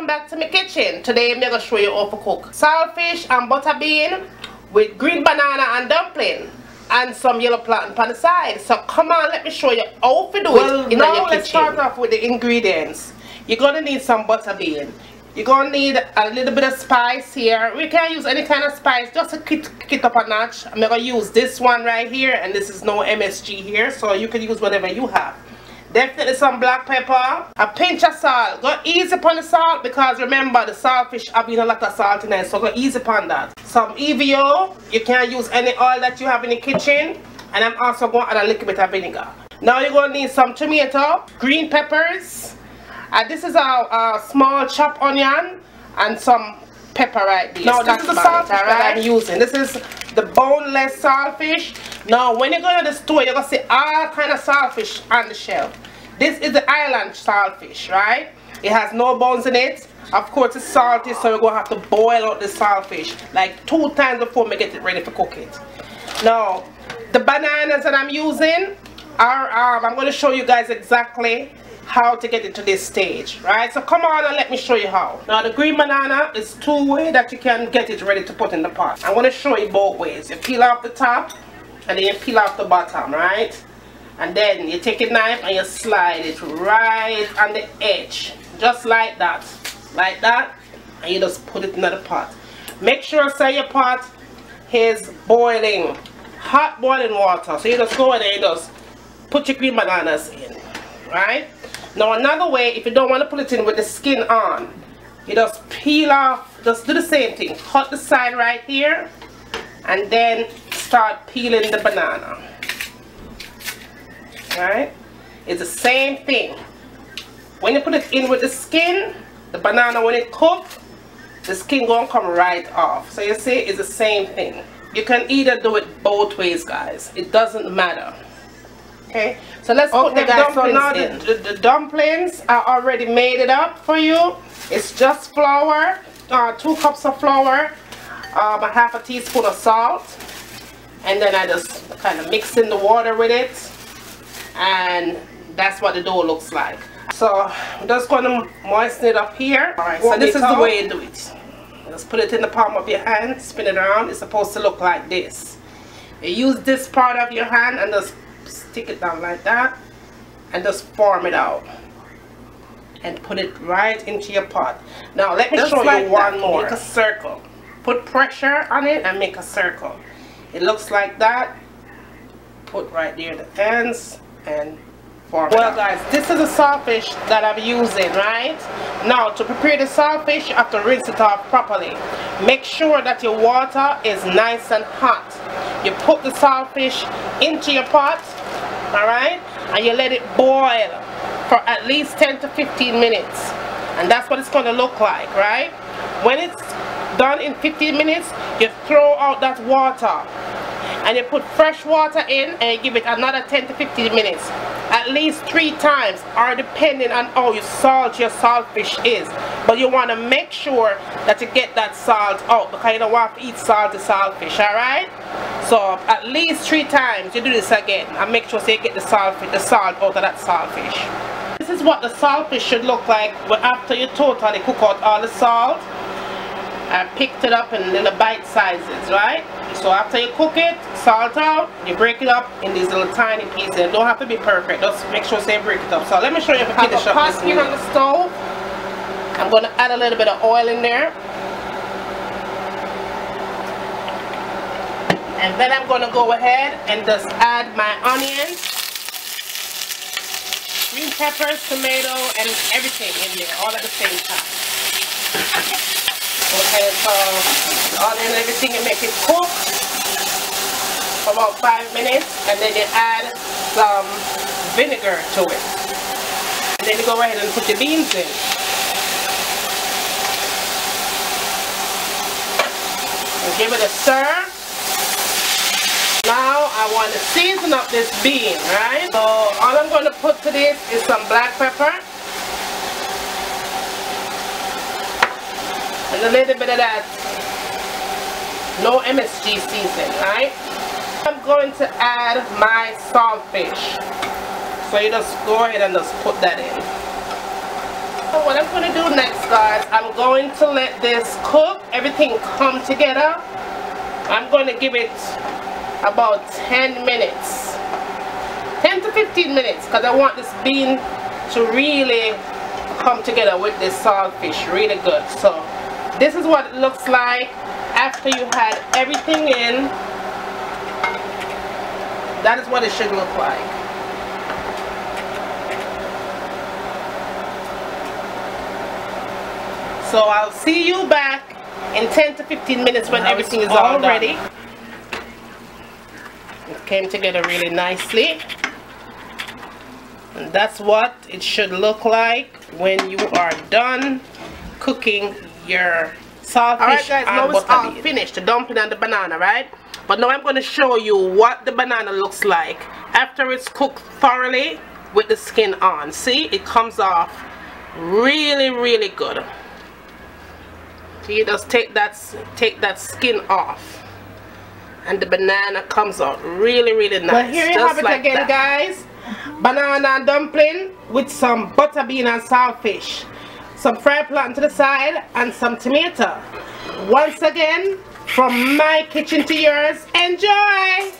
back to my kitchen. Today I'm gonna show you how to cook saltfish and butter bean with green banana and dumpling and some yellow plantain on the side. So come on, let me show you how to do it in your kitchen. Let's start off with the ingredients. You're gonna need some butter bean. You're gonna need a little bit of spice here. We can use any kind of spice just to kick it up a notch. I'm gonna use this one right here, and this is no MSG here, so you can use whatever you have. Definitely some black pepper, a pinch of salt. Go easy upon the salt because remember the saltfish have been a lot of salt in it, so go easy upon that. Some EVO, you can use any oil that you have in the kitchen, and I'm also going to add a little bit of vinegar. Now you're going to need some tomato, green peppers, this is a small chopped onion, and some pepper right there. Now this is the saltfish that I'm using. This is the boneless saltfish. Now when you go to the store, you're going to see all kind of saltfish on the shelf. This is the island saltfish, right? It has no bones in it. Of course it's salty, so we're going to have to boil out the saltfish like 2 times before we get it ready for cook it. Now the bananas that I'm using are, I'm going to show you guys exactly how to get it to this stage, right? So come on and let me show you how. Now the green banana is 2 ways that you can get it ready to put in the pot. I'm going to show you both ways. You peel off the top and then you peel off the bottom, right? And then you take a knife and you slide it right on the edge, just like that, and you just put it in the pot. Make sure say your pot is boiling, hot boiling water. So you just go in there, you just put your green bananas in, right? Now another way, if you don't want to put it in with the skin on, you just peel off, just do the same thing, cut the side right here and then start peeling the banana, right? It's the same thing. When you put it in with the skin, the banana, when it cooks, the skin gonna come right off. So you see, it's the same thing. You can either do it both ways, guys, it doesn't matter. Okay, so let's put the dumplings so now in. The dumplings are already made it up for you. It's just flour, 2 cups of flour, a half a teaspoon of salt, and then I just kind of mix in the water with it, and that's what the dough looks like. So I'm just going to moisten it up here. Alright, so this is the way you do it. Just put it in the palm of your hand, spin it around. It's supposed to look like this. You use this part of your hand and just stick it down like that and just form it out and put it right into your pot. Now let me show you one more. Make a circle. Put pressure on it and make a circle. It looks like that. Put right there the ends and form it out. Well guys, this is the saltfish that I'm using, right? Now to prepare the saltfish you have to rinse it off properly. Make sure that your water is nice and hot. You put the saltfish into your pot, alright, and you let it boil for at least 10 to 15 minutes, and that's what it's going to look like, right? When it's done in 15 minutes, you throw out that water and you put fresh water in and you give it another 10 to 15 minutes, at least 3 times, or depending on how you salt your saltfish is. But you want to make sure that you get that salt out because you don't want to eat salty saltfish, alright? So at least 3 times you do this again and make sure so you get the salt out of that saltfish. This is what the saltfish should look like after you totally cook out all the salt and picked it up in little bite sizes, right? So after you cook it, salt out, you break it up in these little tiny pieces. It don't have to be perfect, just make sure you break it up. So let me show you if I finish up this meal. On the stove, I'm going to add a little bit of oil in there. And then I'm going to go ahead and just add my onions, green peppers, tomato, and everything in there, all at the same time. Go ahead and the onion and everything and make it cook for about 5 minutes, and then you add some vinegar to it. And then you go ahead and put your beans in. And give it a stir. Now I want to season up this bean, right? So all I'm going to put to this is some black pepper and a little bit of that no MSG seasoning, right? I'm going to add my saltfish. So you just go ahead and just put that in. So what I'm going to do next, guys, I'm going to let this cook, everything come together. I'm going to give it about 10 minutes. 10 to 15 minutes, because I want this bean to really come together with this saltfish really good. So this is what it looks like after you had everything in. That is what it should look like. So I'll see you back in 10 to 15 minutes when everything is all ready. It came together really nicely. And that's what it should look like when you are done cooking your saltfish. Alright guys, now it's all finished, the dumpling and the banana, right? But now I'm going to show you what the banana looks like after it's cooked thoroughly with the skin on. See, it comes off really, really good. So you just take that skin off, and the banana comes out really, really nice. Well, here you have it like again, guys. Banana and dumpling with some butter bean and saltfish, some fried plantain to the side, and some tomato. Once again, from my kitchen to yours, enjoy!